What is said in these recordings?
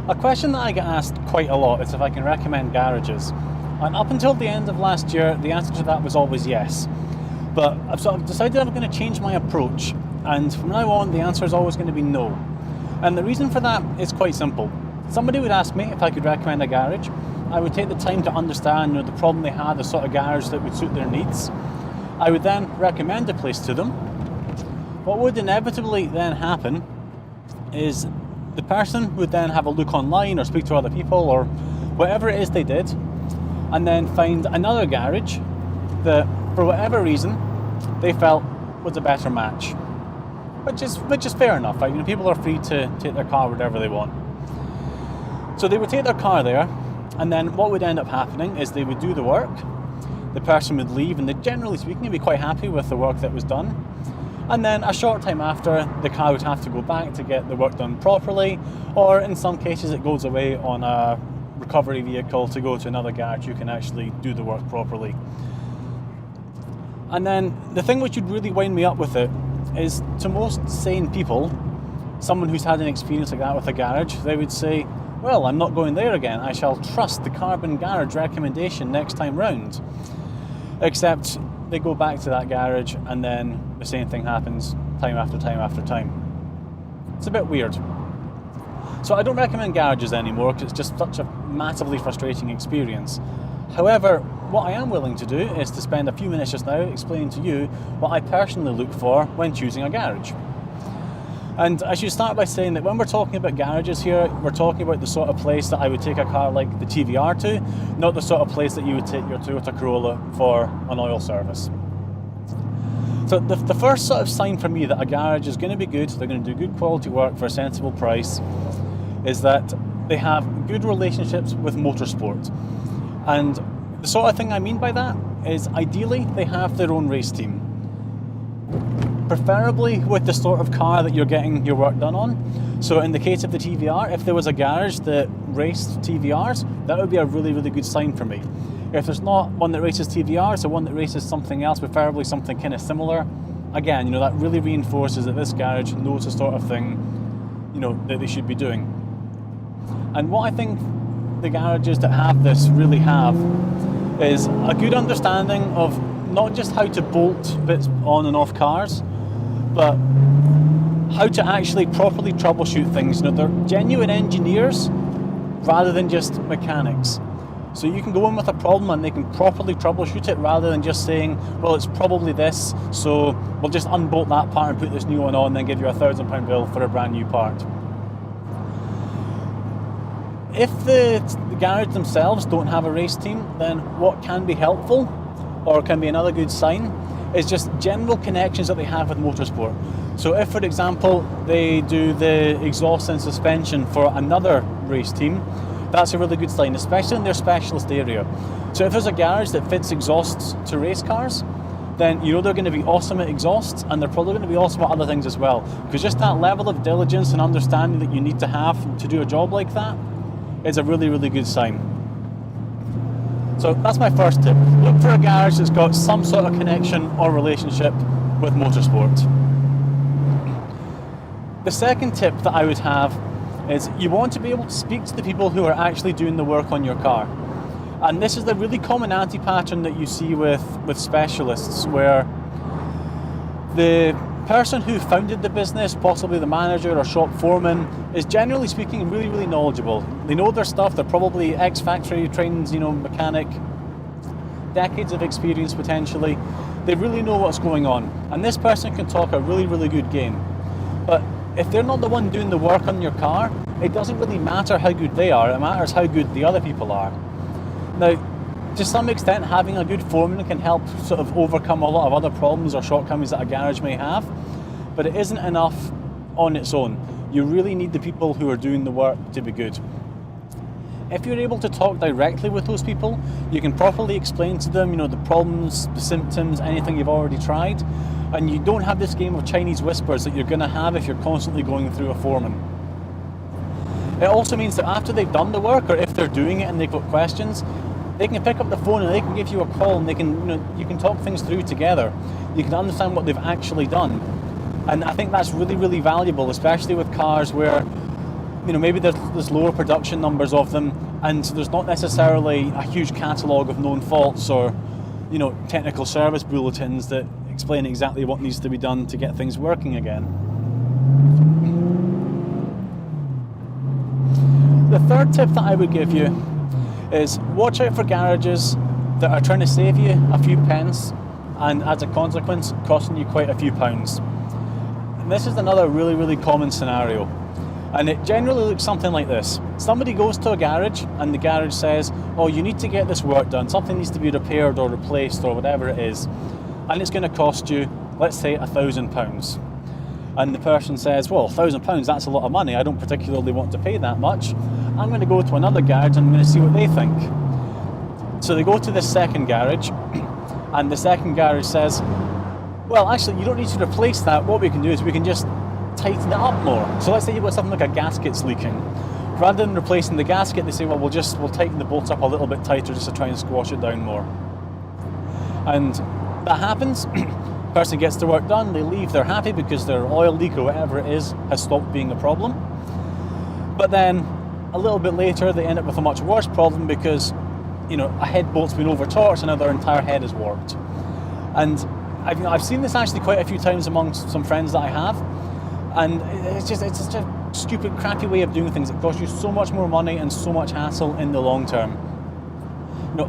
A question that I get asked quite a lot is if I can recommend garages. And up until the end of last year, the answer to that was always yes. But I've sort of decided I'm going to change my approach, and from now on the answer is always going to be no. And the reason for that is quite simple. Somebody would ask me if I could recommend a garage. I would take the time to understand the problem they had, the sort of garage that would suit their needs. I would then recommend a place to them. What would inevitably then happen is the person would then have a look online or speak to other people or whatever it is they did, and then find another garage that, for whatever reason, they felt was a better match. Which is fair enough, right? People are free to take their car wherever they want. So they would take their car there, and then what would end up happening is they would do the work, the person would leave, and they, generally speaking, would be quite happy with the work that was done. And then a short time after, the car would have to go back to get the work done properly, or in some cases it goes away on a recovery vehicle to go to another garage who can actually do the work properly. And then the thing which would really wind me up with it is, to most sane people, someone who's had an experience like that with a garage, they would say, well, I'm not going there again, I shall trust the Carbon Garage recommendation next time round. Except they go back to that garage and then the same thing happens time after time after time. It's a bit weird. So I don't recommend garages anymore because it's just such a massively frustrating experience. However, what I am willing to do is to spend a few minutes just now explaining to you what I personally look for when choosing a garage. And I should start by saying that when we're talking about garages here, we're talking about the sort of place that I would take a car like the TVR to, not the sort of place that you would take your Toyota Corolla for an oil service. So the first sort of sign for me that a garage is going to be good, they're going to do good quality work for a sensible price, is that they have good relationships with motorsport. And the sort of thing I mean by that is, ideally they have their own race team. Preferably with the sort of car that you're getting your work done on. So in the case of the TVR, if there was a garage that raced TVRs, that would be a really, really good sign for me. If there's not one that races TVRs or one that races something else, preferably something kind of similar, again, that really reinforces that this garage knows the sort of thing, that they should be doing. And what I think the garages that have this really have is a good understanding of not just how to bolt bits on and off cars, but how to actually properly troubleshoot things. They're genuine engineers rather than just mechanics. So you can go in with a problem and they can properly troubleshoot it rather than just saying, well, it's probably this, so we'll just unbolt that part and put this new one on and then give you a £1,000 bill for a brand new part. If the garage themselves don't have a race team, then what can be helpful, or can be another good sign, is just general connections that they have with motorsport. So if, for example, they do the exhaust and suspension for another race team, that's a really good sign, especially in their specialist area. So if there's a garage that fits exhausts to race cars, then they're going to be awesome at exhausts, and they're probably going to be awesome at other things as well. Because just that level of diligence and understanding that you need to have to do a job like that is a really, really good sign. So that's my first tip. Look for a garage that's got some sort of connection or relationship with motorsport. The second tip that I would have is you want to be able to speak to the people who are actually doing the work on your car. And this is the really common anti-pattern that you see with specialists, where the person who founded the business, possibly the manager or shop foreman, is generally speaking really, really knowledgeable. They know their stuff, they're probably ex-factory trained, mechanic, decades of experience potentially. They really know what's going on. And this person can talk a really, really good game. But if they're not the one doing the work on your car, it doesn't really matter how good they are, it matters how good the other people are. Now, to some extent, having a good foreman can help sort of overcome a lot of other problems or shortcomings that a garage may have, but it isn't enough on its own. You really need the people who are doing the work to be good. If you're able to talk directly with those people, you can properly explain to them, the problems, the symptoms, anything you've already tried, and you don't have this game of Chinese whispers that you're going to have if you're constantly going through a foreman. It also means that after they've done the work, or if they're doing it and they've got questions, they can pick up the phone and they can give you a call, and they can, you can talk things through together. You can understand what they've actually done. And I think that's really, really valuable, especially with cars where maybe there's lower production numbers of them, and there's not necessarily a huge catalogue of known faults or, technical service bulletins that explain exactly what needs to be done to get things working again. The third tip that I would give you is watch out for garages that are trying to save you a few pence and as a consequence costing you quite a few pounds. And this is another really, really common scenario. And it generally looks something like this. Somebody goes to a garage and the garage says, oh, you need to get this work done. Something needs to be repaired or replaced or whatever it is. And it's going to cost you, let's say, £1,000. And the person says, well, £1,000, that's a lot of money. I don't particularly want to pay that much. I'm going to go to another garage and I'm going to see what they think. So they go to this second garage and the second garage says, well, actually, you don't need to replace that. What we can do is we can just tighten it up more. So let's say you've got something like a gasket's leaking. Rather than replacing the gasket, they say, well, we'll tighten the bolts up a little bit tighter just to try and squash it down more. And that happens. Person gets the work done, they leave, they're happy because their oil leak or whatever it is has stopped being a problem. But then a little bit later, they end up with a much worse problem because, a head bolt's been over-torqued and now their entire head is warped. And I've seen this actually quite a few times amongst some friends that I have. And it's just a stupid, crappy way of doing things. It costs you so much more money and so much hassle in the long term.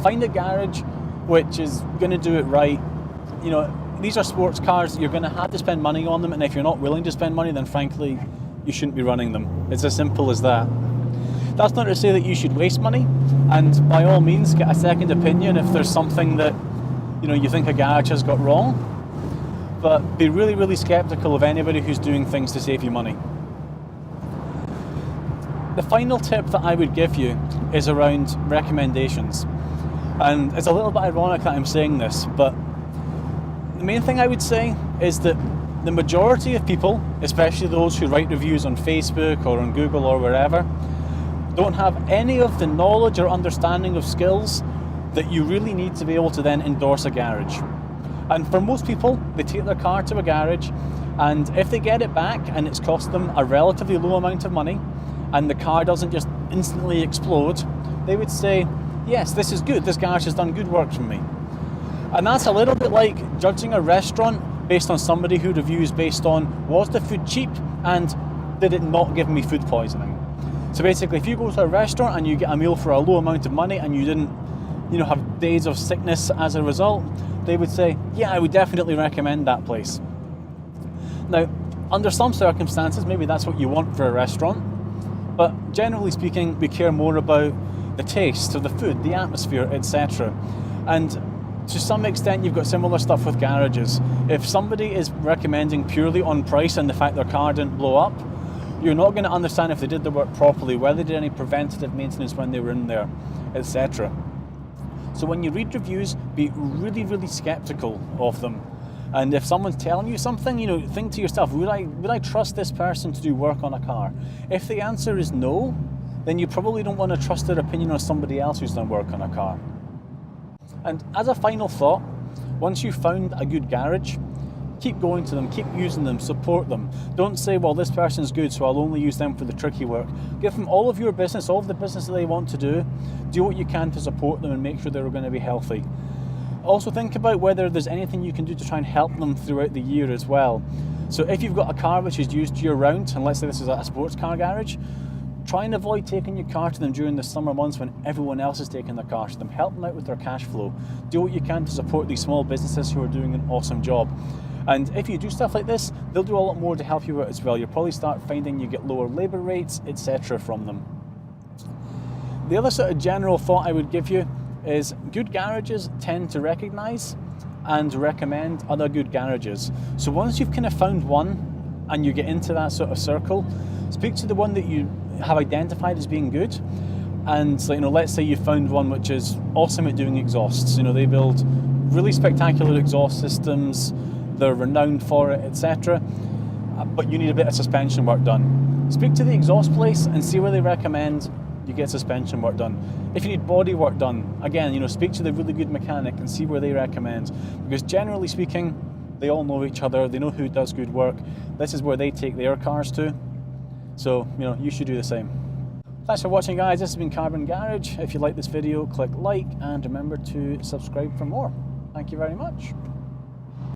Find a garage which is going to do it right. These are sports cars. You're going to have to spend money on them, and if you're not willing to spend money, then frankly, you shouldn't be running them. It's as simple as that. That's not to say that you should waste money, and by all means, get a second opinion if there's something that you think a garage has got wrong. But be really, really skeptical of anybody who's doing things to save you money. The final tip that I would give you is around recommendations. And it's a little bit ironic that I'm saying this, but the main thing I would say is that the majority of people, especially those who write reviews on Facebook or on Google or wherever, don't have any of the knowledge or understanding of skills that you really need to be able to then endorse a garage. And for most people, they take their car to a garage, and if they get it back and it's cost them a relatively low amount of money and the car doesn't just instantly explode, they would say, yes, this is good, this garage has done good work for me. And that's a little bit like judging a restaurant based on somebody who reviews based on, was the food cheap and did it not give me food poisoning? So basically, if you go to a restaurant and you get a meal for a low amount of money and you didn't have days of sickness as a result, they would say, yeah, I would definitely recommend that place. Now, under some circumstances, maybe that's what you want for a restaurant, but generally speaking, we care more about the taste of the food, the atmosphere, etc. And to some extent, you've got similar stuff with garages. If somebody is recommending purely on price and the fact their car didn't blow up, you're not going to understand if they did the work properly, whether they did any preventative maintenance when they were in there, etc. So when you read reviews, be really, really skeptical of them. And if someone's telling you something, think to yourself, would I trust this person to do work on a car? If the answer is no, then you probably don't want to trust their opinion on somebody else who's done work on a car. And as a final thought, once you've found a good garage, keep going to them, keep using them, support them. Don't say, well, this person's good, so I'll only use them for the tricky work. Give them all of your business, all of the business that they want to do. Do what you can to support them and make sure they're going to be healthy. Also think about whether there's anything you can do to try and help them throughout the year as well. So if you've got a car which is used year-round, and let's say this is a sports car garage, try and avoid taking your car to them during the summer months when everyone else is taking their cars to them. Help them out with their cash flow. Do what you can to support these small businesses who are doing an awesome job. And if you do stuff like this, they'll do a lot more to help you out as well. You'll probably start finding you get lower labour rates, etc. from them. The other sort of general thought I would give you is good garages tend to recognise and recommend other good garages. So once you've kind of found one and you get into that sort of circle, speak to the one that you have identified as being good. And let's say you found one which is awesome at doing exhausts. They build really spectacular exhaust systems, they're renowned for it, etc. But you need a bit of suspension work done. Speak to the exhaust place and see where they recommend you get suspension work done. If you need body work done, again, speak to the really good mechanic and see where they recommend. Because generally speaking, they all know each other, they know who does good work. This is where they take their cars to. So, you know, you should do the same. Thanks for watching, guys. This has been Carbon Garage. If you like this video, click like and remember to subscribe for more. Thank you very much.